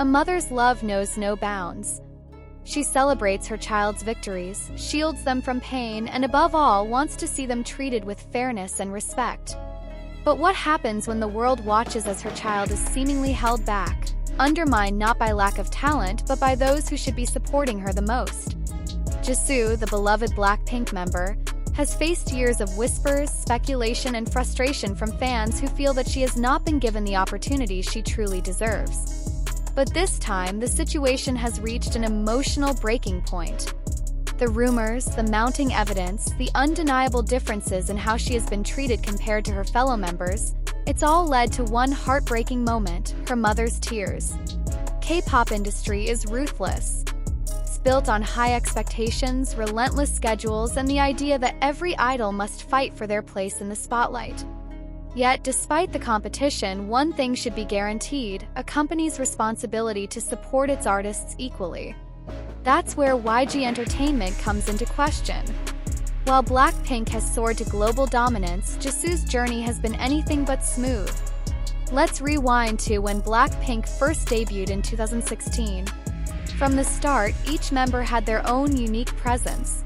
mother's love knows no bounds. She celebrates her child's victories, shields them from pain, and above all, wants to see them treated with fairness and respect. But what happens when the world watches as her child is seemingly held back, undermined not by lack of talent, but by those who should be supporting her the most? Jisoo, the beloved BLACKPINK member, has faced years of whispers, speculation, and frustration from fans who feel that she has not been given the opportunity she truly deserves. But this time, the situation has reached an emotional breaking point. The rumors, the mounting evidence, the undeniable differences in how she has been treated compared to her fellow members, it's all led to one heartbreaking moment: her mother's tears. K-pop industry is ruthless. It's built on high expectations, relentless schedules, and the idea that every idol must fight for their place in the spotlight. Yet, despite the competition, one thing should be guaranteed: a company's responsibility to support its artists equally. That's where YG Entertainment comes into question. While BLACKPINK has soared to global dominance, Jisoo's journey has been anything but smooth. Let's rewind to when BLACKPINK first debuted in 2016. From the start, each member had their own unique presence.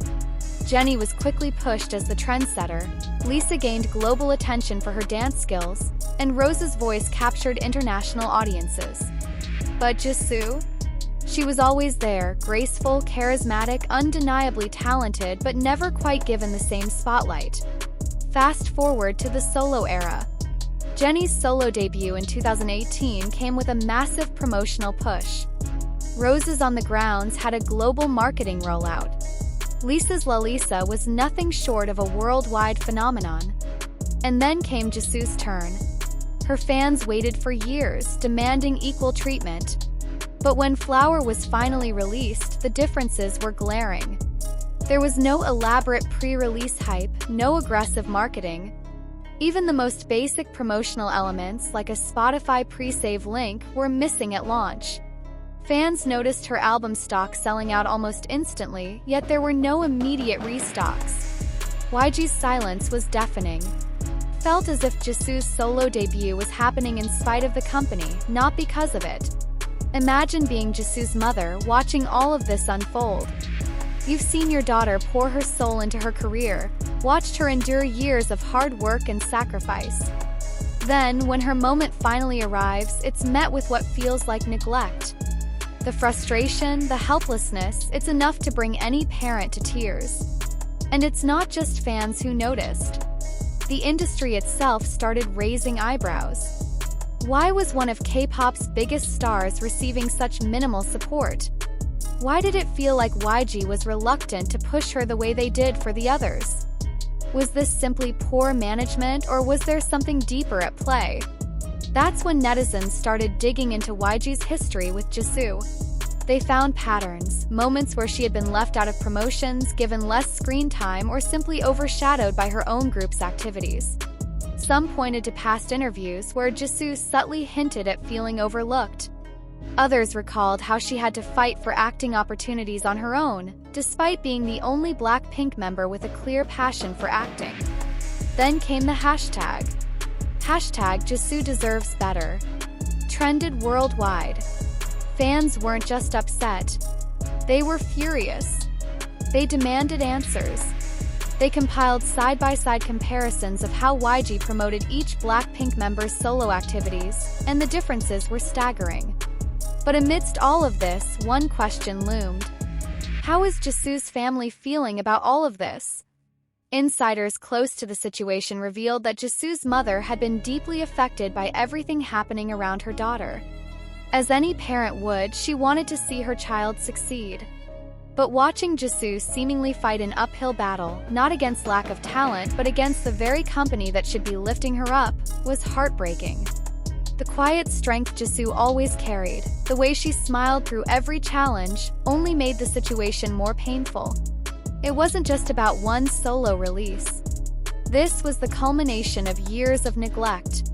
Jennie was quickly pushed as the trendsetter, Lisa gained global attention for her dance skills, and Rose's voice captured international audiences. But Jisoo? She was always there, graceful, charismatic, undeniably talented, but never quite given the same spotlight. Fast forward to the solo era. Jennie's solo debut in 2018 came with a massive promotional push. Rose's On the Grounds had a global marketing rollout. Lisa's La Lisa was nothing short of a worldwide phenomenon. And then came Jisoo's turn. Her fans waited for years, demanding equal treatment. But when Flower was finally released, the differences were glaring. There was no elaborate pre-release hype, no aggressive marketing. Even the most basic promotional elements, like a Spotify pre-save link, were missing at launch. Fans noticed her album stock selling out almost instantly, yet there were no immediate restocks. YG's silence was deafening. Felt as if Jisoo's solo debut was happening in spite of the company, not because of it. Imagine being Jisoo's mother, watching all of this unfold. You've seen your daughter pour her soul into her career, watched her endure years of hard work and sacrifice. Then, when her moment finally arrives, it's met with what feels like neglect. The frustration, the helplessness, it's enough to bring any parent to tears. And it's not just fans who noticed. The industry itself started raising eyebrows. Why was one of K-pop's biggest stars receiving such minimal support? Why did it feel like YG was reluctant to push her the way they did for the others? Was this simply poor management, or was there something deeper at play? That's when netizens started digging into YG's history with Jisoo. They found patterns, moments where she had been left out of promotions, given less screen time, or simply overshadowed by her own group's activities. Some pointed to past interviews where Jisoo subtly hinted at feeling overlooked. Others recalled how she had to fight for acting opportunities on her own, despite being the only BLACKPINK member with a clear passion for acting. Then came the hashtag. Hashtag Jisoo deserves better. Trended worldwide. Fans weren't just upset. They were furious. They demanded answers. They compiled side-by-side comparisons of how YG promoted each BLACKPINK member's solo activities, and the differences were staggering. But amidst all of this, one question loomed. How is Jisoo's family feeling about all of this? Insiders close to the situation revealed that Jisoo's mother had been deeply affected by everything happening around her daughter. As any parent would, she wanted to see her child succeed. But watching Jisoo seemingly fight an uphill battle, not against lack of talent but against the very company that should be lifting her up, was heartbreaking. The quiet strength Jisoo always carried, the way she smiled through every challenge, only made the situation more painful. It wasn't just about one solo release. This was the culmination of years of neglect.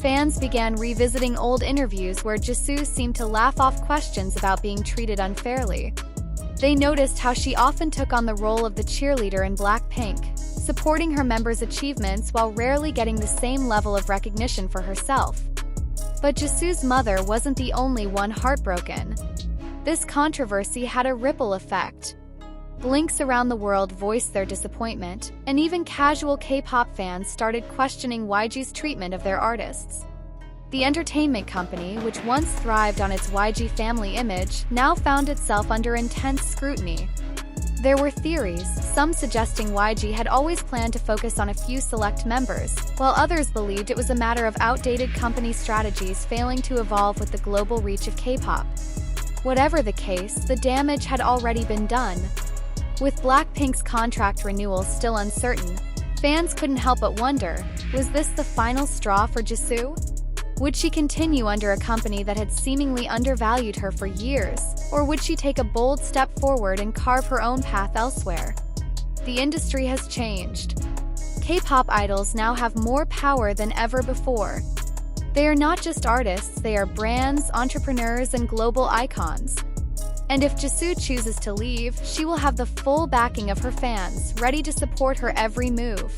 Fans began revisiting old interviews where Jisoo seemed to laugh off questions about being treated unfairly. They noticed how she often took on the role of the cheerleader in BLACKPINK, supporting her members' achievements while rarely getting the same level of recognition for herself. But Jisoo's mother wasn't the only one heartbroken. This controversy had a ripple effect. Blinks around the world voiced their disappointment, and even casual K-pop fans started questioning YG's treatment of their artists. The entertainment company, which once thrived on its YG family image, now found itself under intense scrutiny. There were theories, some suggesting YG had always planned to focus on a few select members, while others believed it was a matter of outdated company strategies failing to evolve with the global reach of K-pop. Whatever the case, the damage had already been done. With BLACKPINK's contract renewal still uncertain, fans couldn't help but wonder, was this the final straw for Jisoo? Would she continue under a company that had seemingly undervalued her for years, or would she take a bold step forward and carve her own path elsewhere? The industry has changed. K-pop idols now have more power than ever before. They are not just artists, they are brands, entrepreneurs, and global icons. And if Jisoo chooses to leave, she will have the full backing of her fans, ready to support her every move.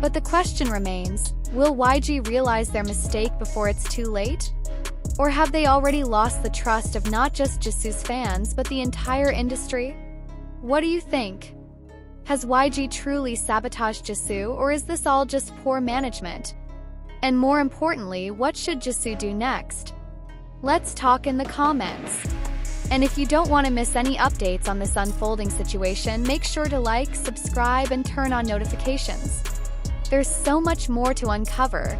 But the question remains, will YG realize their mistake before it's too late? Or have they already lost the trust of not just Jisoo's fans, but the entire industry? What do you think? Has YG truly sabotaged Jisoo, or is this all just poor management? And more importantly, what should Jisoo do next? Let's talk in the comments. And if you don't want to miss any updates on this unfolding situation, make sure to like, subscribe, and turn on notifications. There's so much more to uncover.